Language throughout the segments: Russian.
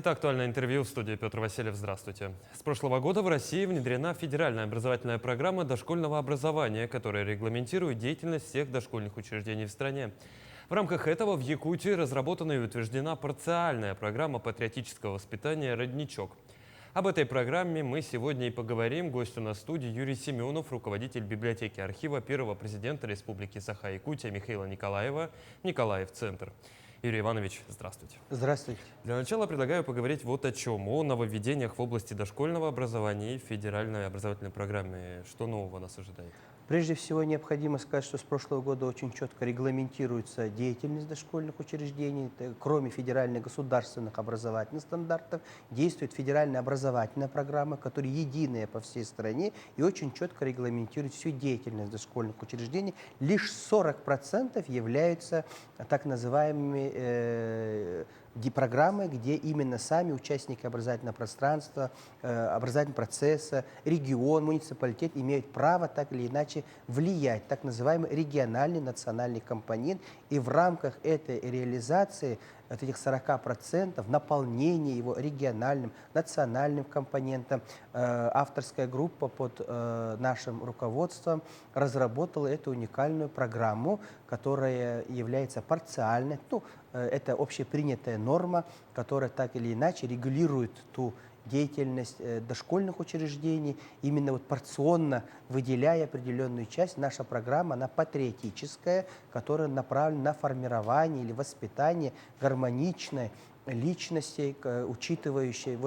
Это актуальное интервью в студии Петр Васильев. Здравствуйте. С прошлого года в России внедрена федеральная образовательная программа дошкольного образования, которая регламентирует деятельность всех дошкольных учреждений в стране. В рамках этого в Якутии разработана и утверждена парциальная программа патриотического воспитания «Родничок». Об этой программе мы сегодня и поговорим. Гость у нас в студии Юрий Семенов, руководитель библиотеки архива первого президента Республики Саха-Якутия Михаила Николаева, Николаев-Центр. Юрий Иванович, здравствуйте. Здравствуйте. Для начала предлагаю поговорить вот о чем. О нововведениях в области дошкольного образования и федеральной образовательной программе. Что нового нас ожидает? Прежде всего, необходимо сказать, что с прошлого года очень четко регламентируется деятельность дошкольных учреждений. Кроме федеральных государственных образовательных стандартов, действует федеральная образовательная программа, которая единая по всей стране и очень четко регламентирует всю деятельность дошкольных учреждений. Лишь 40% являются так называемыми программы, где именно сами участники образовательного пространства, образовательного процесса, регион, муниципалитет имеют право так или иначе влиять, так называемый региональный национальный компонент. И в рамках этой реализации от этих 40% наполнения его региональным, национальным компонентом, авторская группа под нашим руководством разработала эту уникальную программу, которая является парциальной. Это общепринятая норма, которая так или иначе регулирует ту деятельность дошкольных учреждений, именно вот порционно выделяя определенную часть. Наша программа, она патриотическая, которая направлена на формирование или воспитание гармоничной личности, учитывающей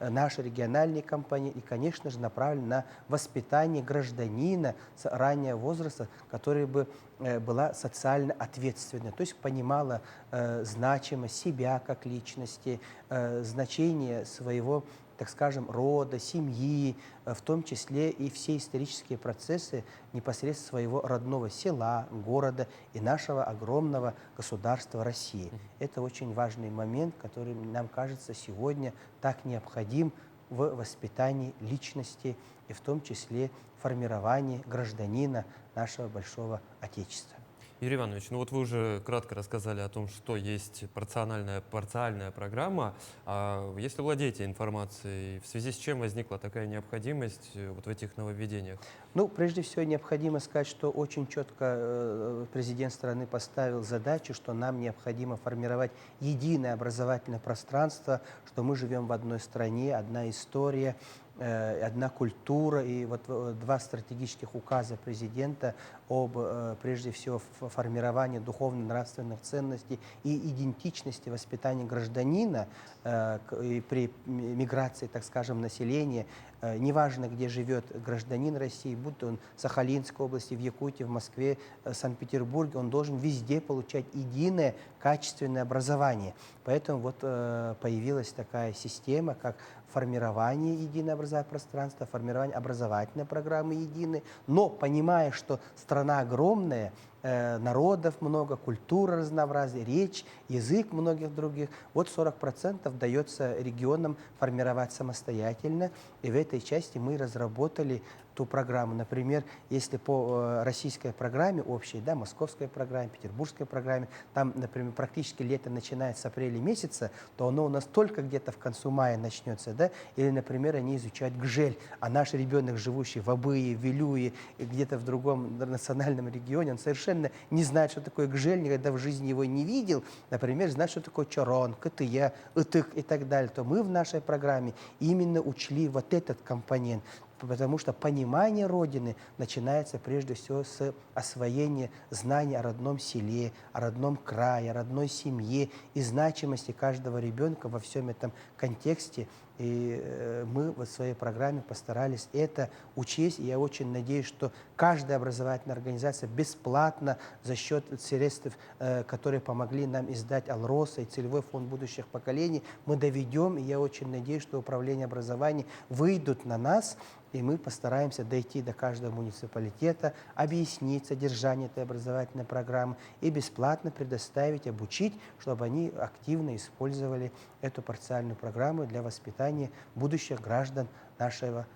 наши региональные компании и, конечно же, направлена на воспитание гражданина с раннего возраста, который бы была социально ответственной, то есть понимала значимость себя как личности, значение своего, так скажем, рода, семьи, в том числе и все исторические процессы непосредственно своего родного села, города и нашего огромного государства России. Это очень важный момент, который, нам кажется, сегодня так необходим в воспитании личности и в том числе формировании гражданина нашего большого Отечества. Юрий Иванович, ну вот вы уже кратко рассказали о том, что есть парциальная программа. А если владеете информацией, в связи с чем возникла такая необходимость вот в этих нововведениях? Ну, прежде всего, необходимо сказать, что очень четко президент страны поставил задачу, что нам необходимо формировать единое образовательное пространство, что мы живем в одной стране, одна история, одна культура. И вот два стратегических указа президента об, прежде всего, формировании духовно-нравственных ценностей и идентичности воспитания гражданина при миграции, так скажем, населения. Неважно, где живет гражданин России, будь то он в Сахалинской области, в Якутии, в Москве, Санкт-Петербурге, он должен везде получать единое качественное образование. Поэтому вот появилась такая система, как формирование единого образовательного пространства, формирование образовательной программы единой, но понимая, что страна огромная, народов много, культура разнообразная, речь, язык многих других. Вот 40% дается регионам формировать самостоятельно. И в этой части мы разработали ту программу. Например, если по российской программе общей, да, московской программе, петербургской программе, там, например, практически лето начинается с апреля месяца, то оно у нас только где-то в концу мая начнется, да, или, например, они изучают гжель, а наш ребенок, живущий в Абые, в Вилюе, где-то в другом национальном регионе, он совершенно не знает, что такое гжель, никогда в жизни его не видел, например, знает, что такое чорон, кытыя, ытык и так далее, то мы в нашей программе именно учли вот этот компонент, потому что понимание Родины начинается прежде всего с освоения знаний о родном селе, о родном крае, о родной семье и значимости каждого ребенка во всем этом контексте. И мы в своей программе постарались это учесть. И я очень надеюсь, что каждая образовательная организация бесплатно за счет средств, которые помогли нам издать «Алроса» и Целевой фонд будущих поколений, мы доведем. И я очень надеюсь, что управление образованием выйдут на нас, и мы постараемся дойти до каждого муниципалитета, объяснить содержание этой образовательной программы и бесплатно предоставить, обучить, чтобы они активно использовали эту парциальную программу для воспитания будущих граждан нашего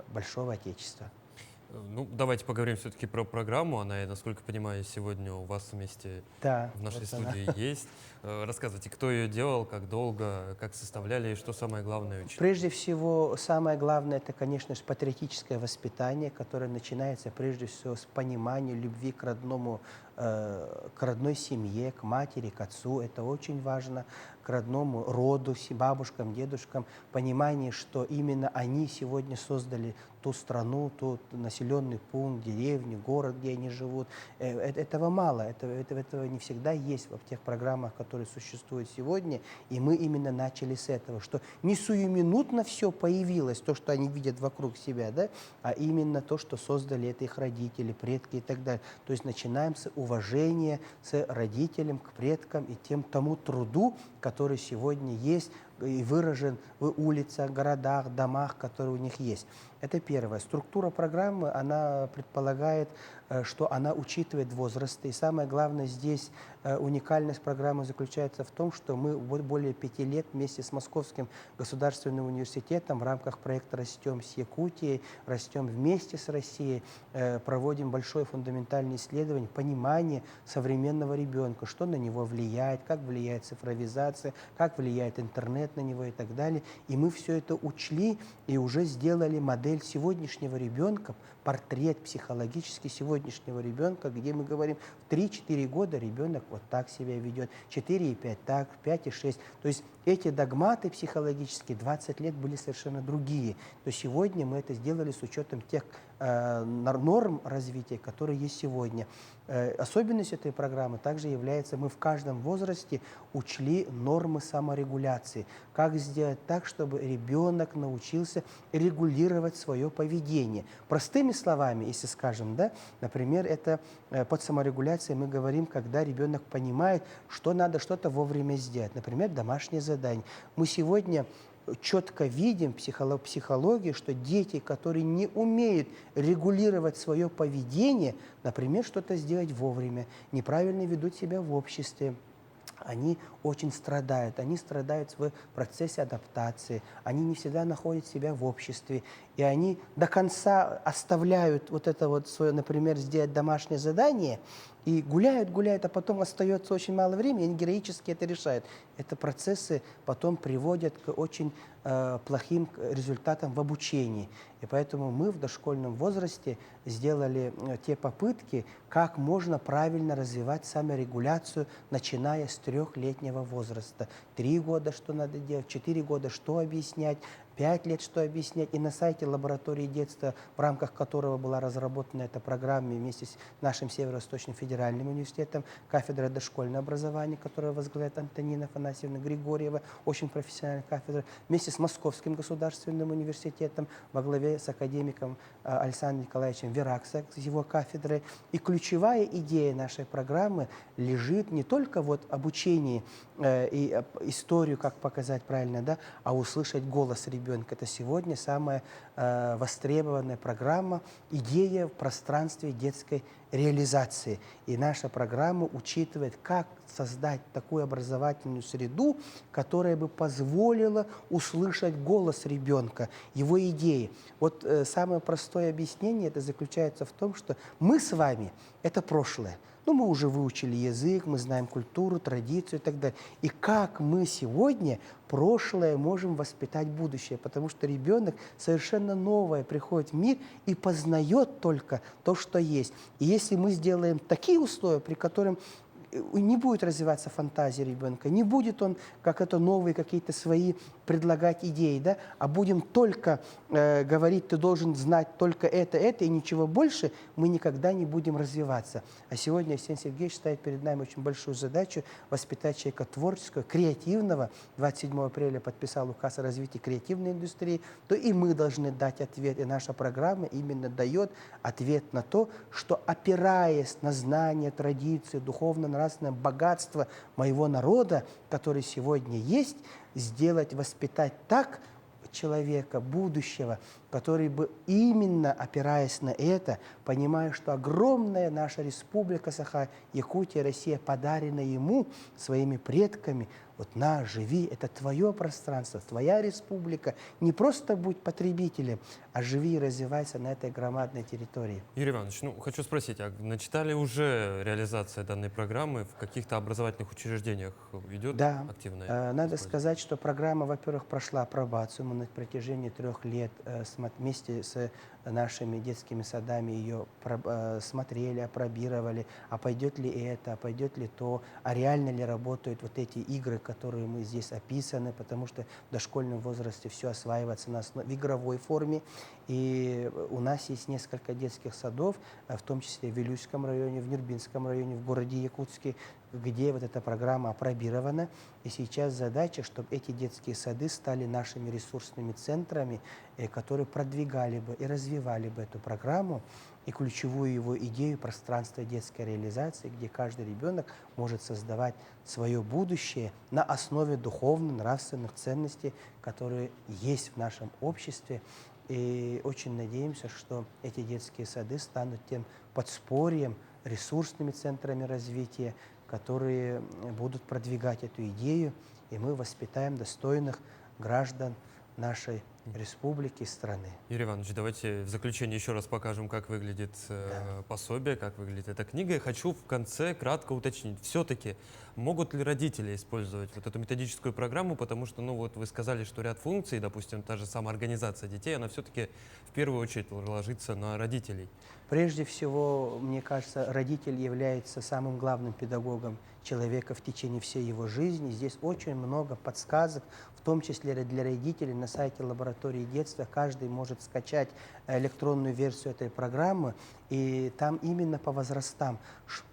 большого Отечества. Ну, давайте поговорим все-таки про программу. Она, я насколько понимаю, сегодня у вас вместе Да, в нашей вот она. студии есть. Рассказывайте, кто ее делал, как долго, как составляли и что самое главное учли. Прежде всего, самое главное, это, конечно же, патриотическое воспитание, которое начинается прежде всего с понимания любви к родному, к родной семье, к матери, к отцу. Это очень важно, к родному роду, бабушкам, дедушкам. Понимание, что именно они сегодня создали ту страну, тот населенный пункт, деревню, город, где они живут. Этого мало, этого не всегда есть в тех программах, которые существуют сегодня. И мы именно начали с этого, что не сиюминутно все появилось, то, что они видят вокруг себя, да, а именно то, что создали это их родители, предки и так далее. То есть начинаем с уважения с родителям, к предкам и тому труду, который сегодня есть и выражен в улицах, городах, домах, которые у них есть. Это первое. Структура программы, она предполагает, что она учитывает возраст. И самое главное здесь, уникальность программы заключается в том, что мы более 5 лет вместе с Московским государственным университетом в рамках проекта «Растем с Якутией», «Растем вместе с Россией», проводим большое фундаментальное исследование, понимание современного ребенка, что на него влияет, как влияет цифровизация, как влияет интернет на него и так далее. И мы все это учли и уже сделали модель сегодняшнего ребенка, портрет психологически сегодняшнего ребенка, где мы говорим, в 3-4 года ребенок вот так себя ведет, 4,5 так, 5,6. То есть эти догматы психологические 20 лет были совершенно другие. То сегодня мы это сделали с учетом тех норм развития, которые есть сегодня. Особенность этой программы также является, мы в каждом возрасте учли нормы саморегуляции. Как сделать так, чтобы ребенок научился регулировать свое поведение. Простыми словами, если скажем, да, например, это под саморегуляцией мы говорим, когда ребенок понимает, что надо что-то вовремя сделать. Например, домашнее задание. Мы сегодня четко видим психологию, что дети, которые не умеют регулировать свое поведение, например, что-то сделать вовремя, неправильно ведут себя в обществе, они очень страдают. Они страдают в процессе адаптации. Они не всегда находят себя в обществе. И они до конца оставляют вот это вот свое, например, сделать домашнее задание, и гуляют, а потом остается очень мало времени, и они героически это решают. Это процессы потом приводят к очень плохим результатам в обучении. И поэтому мы в дошкольном возрасте сделали те попытки, как можно правильно развивать саморегуляцию, начиная с 3-летнего возраста. 3 года что надо делать, 4 года что объяснять, 5 лет что объяснять. И на сайте лаборатории детства, в рамках которого была разработана эта программа вместе с нашим Северо-Восточным федеральным университетом, кафедра дошкольного образования, которую возглавляет Антонина Афанасьевна Григорьева, очень профессиональная кафедра, вместе с Московским государственным университетом во главе с академиком Александром Николаевичем Веракса, с его кафедрой. И ключевая идея нашей программы лежит не только вот обучении и историю, как показать правильно, да, а услышать голос ребенка. Это сегодня самая востребованная программа, идея в пространстве детской реализации. И наша программа учитывает, как создать такую образовательную среду, которая бы позволила услышать голос ребенка, его идеи. Вот самое простое объяснение это заключается в том, что мы с вами – это прошлое. Ну, мы уже выучили язык, мы знаем культуру, традицию и так далее. И как мы сегодня прошлое можем воспитать будущее, потому что ребенок совершенно новое приходит в мир и познает только то, что есть. И если мы сделаем такие условия, при которых не будет развиваться фантазия ребенка, не будет он, как это, новые какие-то свои предлагать идеи, да, а будем только говорить, ты должен знать только это, и ничего больше, мы никогда не будем развиваться. А сегодня Арсений Сергеевич ставит перед нами очень большую задачу воспитать человека творческого, креативного. 27 апреля подписал указ о развитии креативной индустрии, то и мы должны дать ответ. И наша программа именно дает ответ на то, что, опираясь на знания, традиции, духовно-нравственное богатство моего народа, который сегодня есть, сделать, воспитать так человека, будущего, который бы именно опираясь на это, понимая, что огромная наша республика Саха, Якутия, Россия подарена ему, своими предками, вот на, живи, это твое пространство, твоя республика. Не просто будь потребителем, а живи и развивайся на этой громадной территории. Юрий Иванович, ну, хочу спросить, а начата ли уже реализация данной программы в каких-то образовательных учреждениях? Идет Да, активное надо использование? сказать, что программа, во-первых, прошла апробацию. Мы на протяжении 3 лет вместе с нашими детскими садами ее смотрели, апробировали, а пойдет ли это, а пойдет ли то, а реально ли работают вот эти игры, которые мы здесь описаны, потому что в дошкольном возрасте все осваивается в игровой форме. И у нас есть несколько детских садов, в том числе в Вилюйском районе, в Нюрбинском районе, в городе Якутске, где вот эта программа апробирована. И сейчас задача, чтобы эти детские сады стали нашими ресурсными центрами, которые продвигали бы и развивали бы эту программу и ключевую его идею пространства детской реализации, где каждый ребенок может создавать свое будущее на основе духовно-нравственных ценностей, которые есть в нашем обществе. И очень надеемся, что эти детские сады станут тем подспорьем, ресурсными центрами развития, которые будут продвигать эту идею, и мы воспитаем достойных граждан нашей республики, страны. Юрий Иванович, давайте в заключение еще раз покажем, как выглядит пособие, как выглядит эта книга. И хочу в конце кратко уточнить, все-таки могут ли родители использовать вот эту методическую программу, потому что, ну вот вы сказали, что ряд функций, допустим, та же самоорганизация детей, она все-таки в первую очередь ложится на родителей. Прежде всего, мне кажется, родитель является самым главным педагогом человека в течение всей его жизни. Здесь очень много подсказок, в том числе для родителей. На сайте лаборатории детства каждый может скачать электронную версию этой программы, и там именно по возрастам,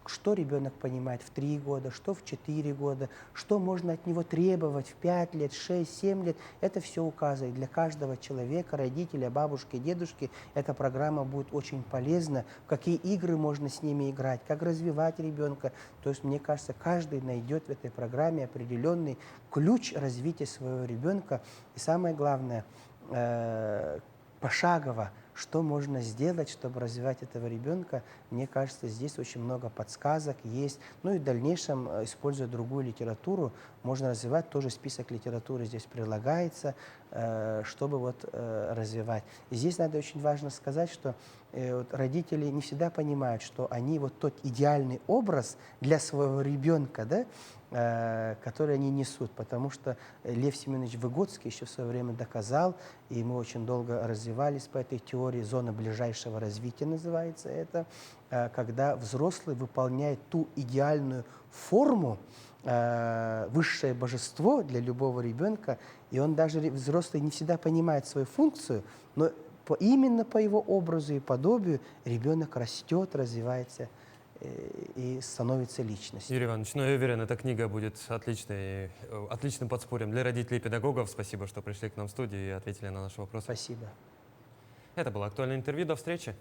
что ребенок понимает в 3 года, что в 4 года, что можно от него требовать в 5 лет, 6, 7 лет. Это все указывает. Для каждого человека, родителя, бабушки, дедушки, эта программа будет очень полезна. В какие игры можно с ними играть, как развивать ребенка. То есть, мне кажется, каждый найдет в этой программе определенный ключ развития своего ребенка. И самое главное, пошагово, что можно сделать, чтобы развивать этого ребенка. Мне кажется, здесь очень много подсказок есть. Ну и в дальнейшем, используя другую литературу, можно развивать. Тоже список литературы здесь прилагается, чтобы вот развивать. И здесь надо очень важно сказать, что вот родители не всегда понимают, что они вот тот идеальный образ для своего ребенка, да, которые они несут, потому что Лев Семенович Выгодский еще в свое время доказал, и мы очень долго развивались по этой теории, зона ближайшего развития называется это, когда взрослый выполняет ту идеальную форму, высшее божество для любого ребенка, и он даже, взрослый, не всегда понимает свою функцию, но именно по его образу и подобию ребенок растет, развивается и становится личностью. Юрий Иванович, ну я уверен, эта книга будет отличным подспорьем для родителей и педагогов. Спасибо, что пришли к нам в студию и ответили на наши вопросы. Спасибо. Это было актуальное интервью. До встречи.